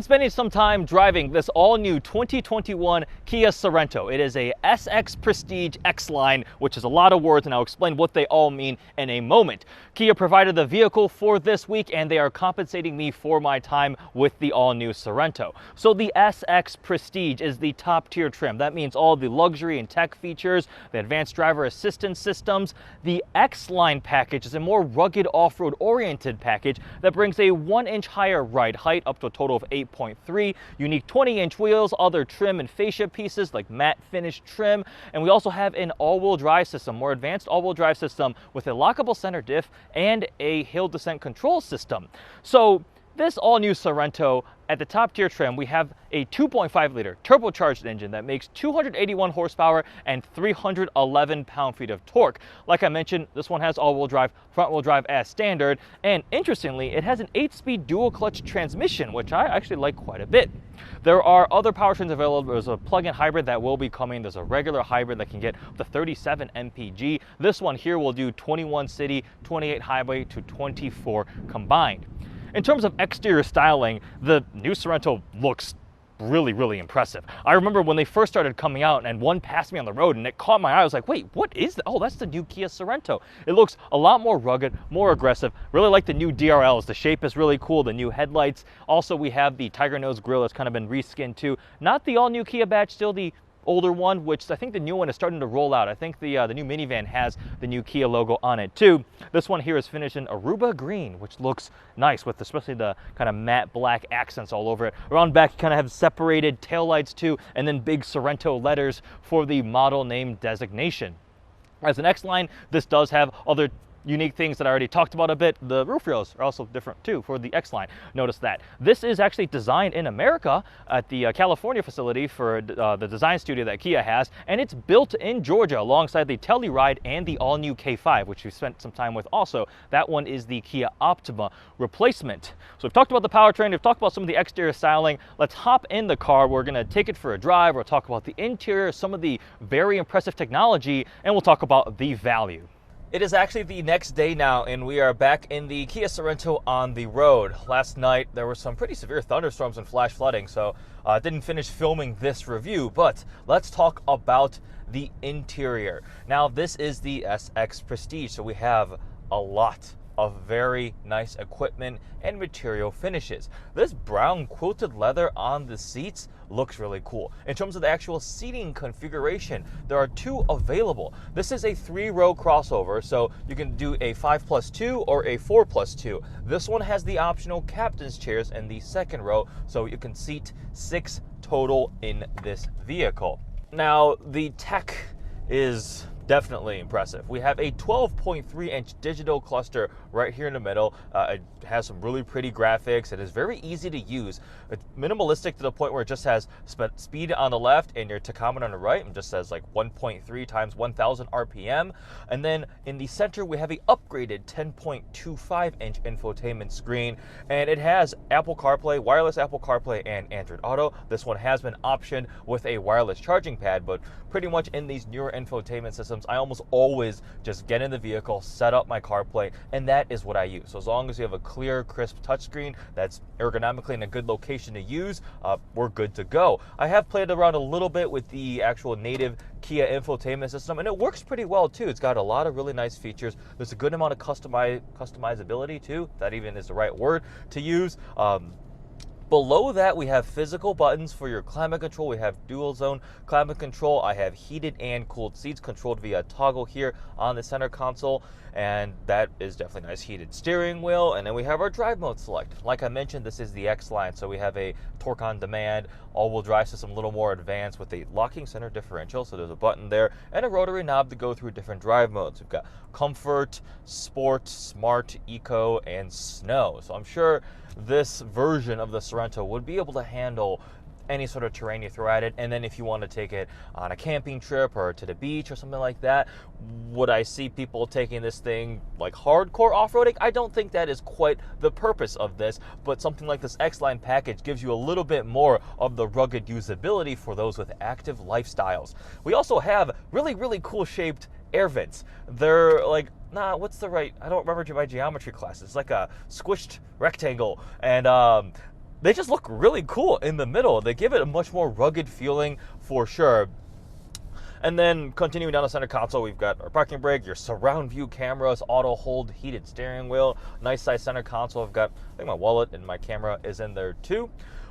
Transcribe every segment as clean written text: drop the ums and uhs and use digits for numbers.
spending some time driving this all-new 2021 Kia Sorento. It is a SX-Prestige X-Line, which is a lot of words, and I'll explain what they all mean in a moment. Kia provided the vehicle for this week, and they are compensating me for my time with the all-new Sorento. So the SX Prestige is the top-tier trim. That means all the luxury and tech features, the advanced driver assistance systems. The X-Line package is a more rugged off-road oriented package that brings a 1-inch higher ride height up to a total of 8.3, unique 20-inch wheels, other trim and fascia pieces like matte finish trim, and we also have an all-wheel drive system, more advanced all-wheel drive system with a lockable center diff and a hill descent control system. So this all-new Sorento, at the top tier trim, we have a 2.5-liter turbocharged engine that makes 281 horsepower and 311 pound-feet of torque. Like I mentioned, this one has all-wheel drive, front-wheel drive as standard, and interestingly, it has an 8-speed dual-clutch transmission, which I actually like quite a bit. There are other powertrains available. There's a plug-in hybrid that will be coming. There's a regular hybrid that can get up to 37 mpg. This one here will do 21 city, 28 highway to 24 combined. In terms of exterior styling, the new Sorento looks really impressive. I remember when they first started coming out and one passed me on the road and it caught my eye. I was like, wait, what is that? Oh, that's the new Kia Sorento. It looks a lot more rugged, more aggressive. Really like the new DRLs. The shape is really cool, the new headlights. Also, we have the Tiger Nose grille that's kind of been reskinned too. Not the all-new Kia badge, still the older one, which I think the new one is starting to roll out. I think the new minivan has the new Kia logo on it too. This one here is finished in Aruba green, which looks nice with especially the kind of matte black accents all over it. Around back, you kind of have separated taillights too, and then big Sorento letters for the model name designation. As an X-Line, this does have other unique things that I already talked about a bit. The roof rails are also different too for the X-Line. Notice that. This is actually designed in America at the California facility for the design studio that Kia has, and it's built in Georgia alongside the Telluride and the all-new K5, which we've spent some time with also. That one is the Kia Optima replacement. So we've talked about the powertrain, we've talked about some of the exterior styling. Let's hop in the car. We're gonna take it for a drive. We'll talk about the interior, some of the very impressive technology, and we'll talk about the value. It is actually the next day now, and we are back in the Kia Sorento on the road. Last night, there were some pretty severe thunderstorms and flash flooding, so I didn't finish filming this review, but let's talk about the interior. Now, this is the SX Prestige, so we have a lot of very nice equipment and material finishes. This brown quilted leather on the seats looks really cool. In terms of the actual seating configuration, there are two available. This is a 3-row crossover, so you can do a 5+2 or a 4+2. This one has the optional captain's chairs in the second row, so you can seat 6 total in this vehicle. Now, the tech is definitely impressive. We have a 12.3-inch digital cluster right here in the middle. It has some really pretty graphics. It is very easy to use. It's minimalistic to the point where it just has speed on the left and your tachometer on the right. It just says like 1.3 times 1,000 RPM. And then in the center, we have a upgraded 10.25-inch infotainment screen. And it has Apple CarPlay, wireless Apple CarPlay, and Android Auto. This one has been optioned with a wireless charging pad, but pretty much in these newer infotainment systems, I almost always just get in the vehicle, set up my CarPlay, and that is what I use. So as long as you have a clear, crisp touchscreen that's ergonomically in a good location to use, we're good to go. I have played around a little bit with the actual native Kia infotainment system, and it works pretty well too. It's got a lot of really nice features. There's a good amount of customizability too, if that even is the right word to use. Below that, we have physical buttons for your climate control. We have dual zone climate control. I have heated and cooled seats controlled via toggle here on the center console, and that is definitely nice. Heated steering wheel, and then we have our drive mode select. Like I mentioned, this is the X-Line, so we have a torque on demand, all-wheel drive system, a little more advanced with a locking center differential, so there's a button there, and a rotary knob to go through different drive modes. We've got comfort, sport, smart, eco, and snow. So I'm sure this version of the Sorento would be able to handle any sort of terrain you throw at it. And then if you want to take it on a camping trip or to the beach or something like that, would I see people taking this thing like hardcore off-roading? I don't think that is quite the purpose of this, but something like this X-Line package gives you a little bit more of the rugged usability for those with active lifestyles. We also have really cool shaped air vents. They're like, what's the right, I don't remember my geometry class. It's like a squished rectangle, and they just look really cool in the middle. They give it a much more rugged feeling for sure. And then continuing down the center console, we've got our parking brake, your surround view cameras, auto hold, heated steering wheel, nice size center console. I've got, I think my wallet and my camera is in there too.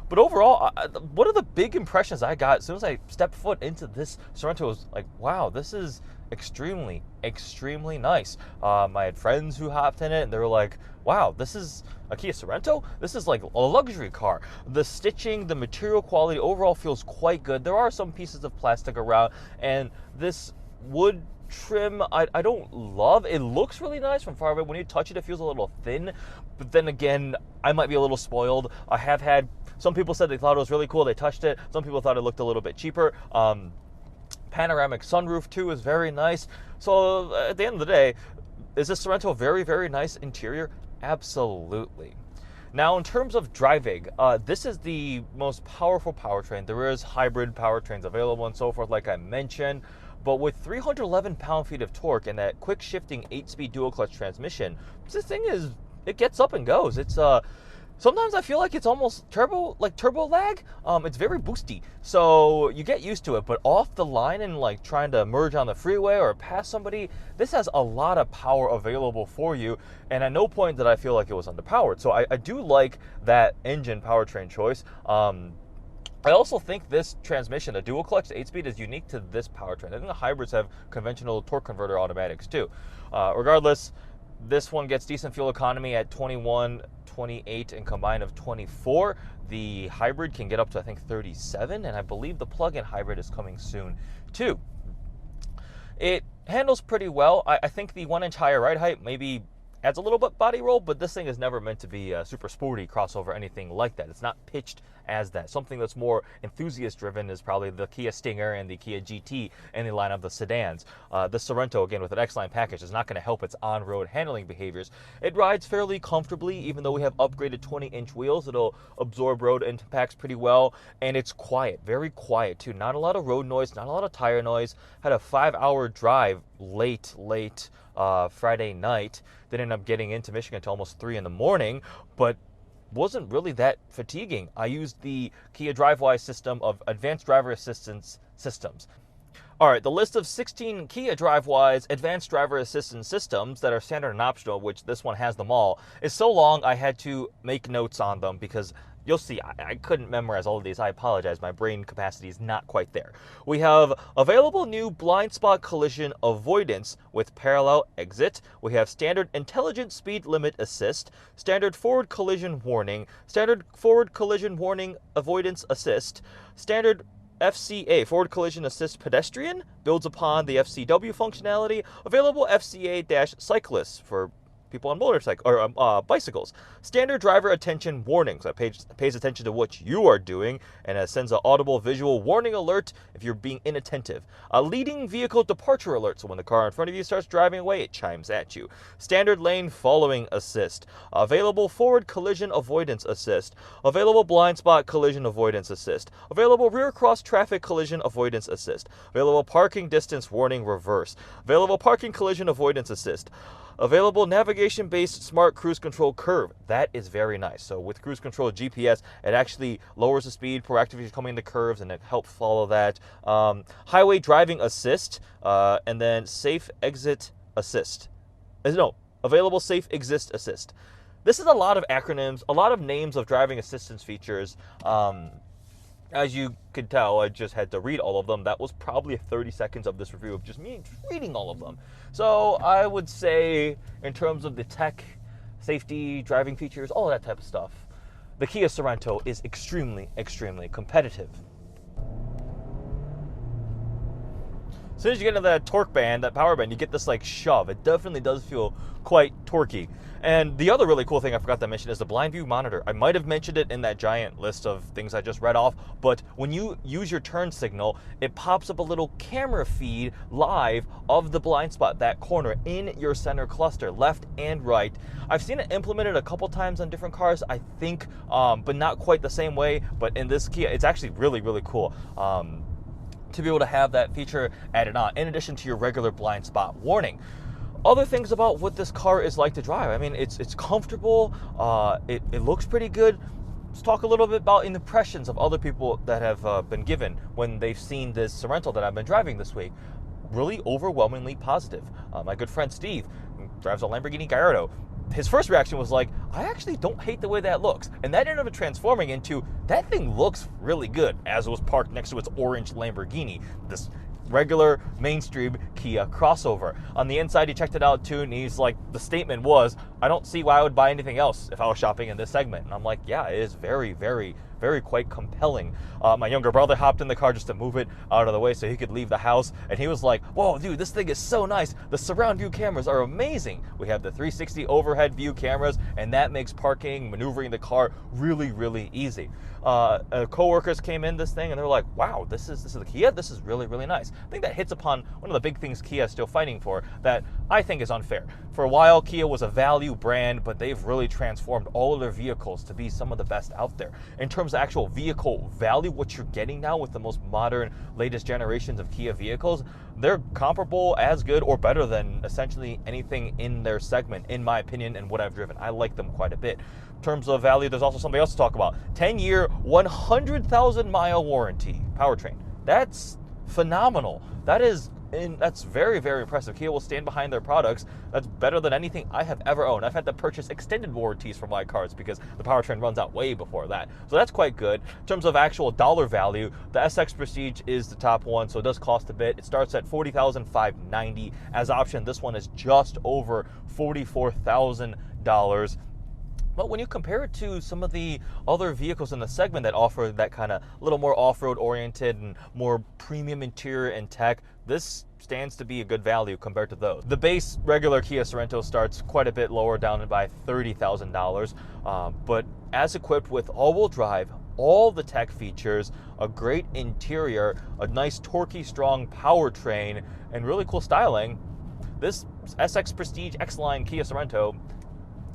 But overall, one of the big impressions I got as soon as I stepped foot into this Sorento was like, wow, this is extremely, extremely nice. I had friends who hopped in it and they were like, wow, this is a Kia Sorento? This is like a luxury car. The stitching, the material quality overall feels quite good. There are some pieces of plastic around, and this wood trim I don't love. It looks really nice from far away. When you touch it, it feels a little thin. But then again, I might be a little spoiled. I have had some people said they thought it was really cool. They touched it. Some people thought it looked a little bit cheaper. Panoramic sunroof too is very nice. So at the end of the day, is this Sorento a very, very nice interior? Absolutely. Now, in terms of driving, this is the most powerful powertrain. There is hybrid powertrains available and so forth, like I mentioned. But with 311 pound-feet of torque and that quick-shifting 8-speed dual-clutch transmission, this thing it gets up and goes. It's sometimes I feel like it's almost turbo lag. It's very boosty, so you get used to it. But off the line and like trying to merge on the freeway or pass somebody, this has a lot of power available for you. And at no point did I feel like it was underpowered. So I do like that engine powertrain choice. I also think this transmission, the dual clutch 8-speed, is unique to this powertrain. I think the hybrids have conventional torque converter automatics too. Regardless, this one gets decent fuel economy at 21, 28, and combined of 24. The hybrid can get up to, I think, 37, and I believe the plug-in hybrid is coming soon too. It handles pretty well. I think the 1-inch higher ride height maybe adds a little bit body roll, but this thing is never meant to be a super sporty crossover, anything like that. It's not pitched as that. Something that's more enthusiast-driven is probably the Kia Stinger and the Kia GT in the line of the sedans. The Sorento, again, with an X-Line package, is not going to help its on-road handling behaviors. It rides fairly comfortably, even though we have upgraded 20-inch wheels. It'll absorb road impacts pretty well, and it's quiet, very quiet, too. Not a lot of road noise, not a lot of tire noise. Had a 5-hour drive late Friday night. Didn't end up getting into Michigan until almost 3 in the morning, but wasn't really that fatiguing. I used the Kia Drivewise system of advanced driver assistance systems. All right, the list of 16 Kia Drivewise advanced driver assistance systems that are standard and optional, which this one has them all, is so long I had to make notes on them because you'll see, I couldn't memorize all of these. I apologize. My brain capacity is not quite there. We have available new blind spot collision avoidance with parallel exit. We have standard intelligent speed limit assist, standard forward collision warning, standard forward collision warning avoidance assist, standard FCA, forward collision assist pedestrian, builds upon the FCW functionality, available FCA-cyclists for people on motorcycles or bicycles. Standard driver attention warnings. That pays attention to what you are doing and sends an audible visual warning alert if you're being inattentive. A leading vehicle departure alert. So when the car in front of you starts driving away, it chimes at you. Standard lane following assist. Available forward collision avoidance assist. Available blind spot collision avoidance assist. Available rear cross traffic collision avoidance assist. Available parking distance warning reverse. Available parking collision avoidance assist. Available navigation-based smart cruise control curve. That is very nice. So with cruise control GPS, it actually lowers the speed proactively coming into curves, and it helps follow that. Highway driving assist, and then safe exit assist. No, available safe exit assist. This is a lot of acronyms, a lot of names of driving assistance features. As you could tell, I just had to read all of them. That was probably 30 seconds of this review of just me reading all of them. So I would say, in terms of the tech, safety, driving features, all of that type of stuff, the Kia Sorento is extremely, extremely competitive. As soon as you get into that torque band, that power band, you get this like shove. It definitely does feel quite torquey. And the other really cool thing I forgot to mention is the blind view monitor. I might have mentioned it in that giant list of things I just read off, but when you use your turn signal, it pops up a little camera feed live of the blind spot, that corner in your center cluster, left and right. I've seen it implemented a couple times on different cars, I think, but not quite the same way. But in this Kia, it's actually really, really cool. To be able to have that feature added on, in addition to your regular blind spot warning. Other things about what this car is like to drive. I mean, it's comfortable. It looks pretty good. let's talk a little bit about impressions of other people that have been given when they've seen this Sorento that I've been driving this week. Really overwhelmingly positive. My good friend Steve drives a Lamborghini Gallardo. His first reaction was like, I actually don't hate the way that looks. And that ended up transforming into, that thing looks really good, as it was parked next to its orange Lamborghini, this regular mainstream Kia crossover. On the inside, he checked it out too, and he's like, the statement was, I don't see why I would buy anything else if I was shopping in this segment. And I'm like, yeah, it is very, very, very quite compelling. My younger brother hopped in the car just to move it out of the way so he could leave the house, and he was like, whoa, dude, this thing is so nice. The surround view cameras are amazing. We have the 360 overhead view cameras, and that makes parking, maneuvering the car really, really easy. Co-workers came in this thing, and they're like, wow, this is the Kia? This is really, really nice. I think that hits upon one of the big things Kia is still fighting for that I think is unfair. For a while, Kia was a value brand, but they've really transformed all of their vehicles to be some of the best out there. In terms of actual vehicle value, what you're getting now with the most modern, latest generations of Kia vehicles, they're comparable, as good, or better than essentially anything in their segment, in my opinion, and what I've driven. I like them quite a bit. In terms of value, there's also something else to talk about. 10-year, 100,000-mile warranty powertrain. That's phenomenal. That's very, very impressive. Kia will stand behind their products. That's better than anything I have ever owned. I've had to purchase extended warranties for my cars because the powertrain runs out way before that. So that's quite good. In terms of actual dollar value, the SX Prestige is the top one, so it does cost a bit. It starts at $40,590. As option, this one is just over $44,000. But when you compare it to some of the other vehicles in the segment that offer that kind of little more off-road oriented and more premium interior and tech, this stands to be a good value compared to those. The base regular Kia Sorento starts quite a bit lower, down by $30,000, but as equipped with all-wheel drive, all the tech features, a great interior, a nice torquey strong powertrain, and really cool styling, this SX Prestige X-Line Kia Sorento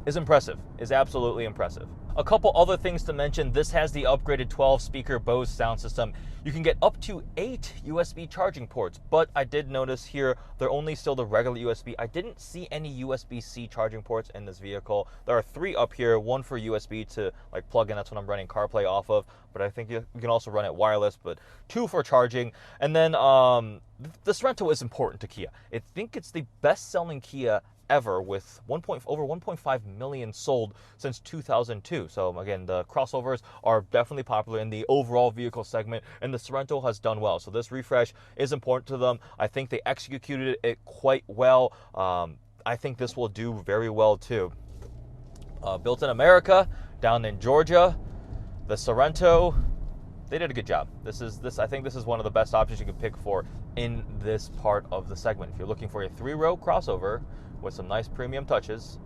is impressive, is absolutely impressive. A couple other things to mention. This has the upgraded 12-speaker Bose sound system. You can get up to 8 USB charging ports, but I did notice here they're only still the regular USB. I didn't see any USB-C charging ports in this vehicle. There are 3 up here, one for USB to like plug in, that's what I'm running CarPlay off of, but I think you can also run it wireless, but 2 for charging. And then the Sorento is important to Kia. I think it's the best-selling Kia ever, with over 1.5 million sold since 2002. So again, the crossovers are definitely popular in the overall vehicle segment, and the Sorento has done well. So this refresh is important to them. I think they executed it quite well. I think this will do very well too. Built in America, down in Georgia, the Sorento, they did a good job. I think this is one of the best options you can pick for in this part of the segment. If you're looking for a 3-row crossover with some nice premium touches,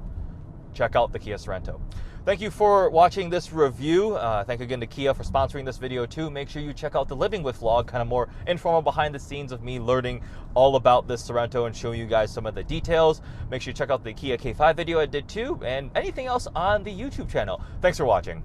check out the Kia Sorento. Thank you for watching this review. Thank you again to Kia for sponsoring this video too. Make sure you check out the Living With vlog, kind of more informal behind the scenes of me learning all about this Sorento and showing you guys some of the details. Make sure you check out the Kia K5 video I did too, and anything else on the YouTube channel. Thanks for watching.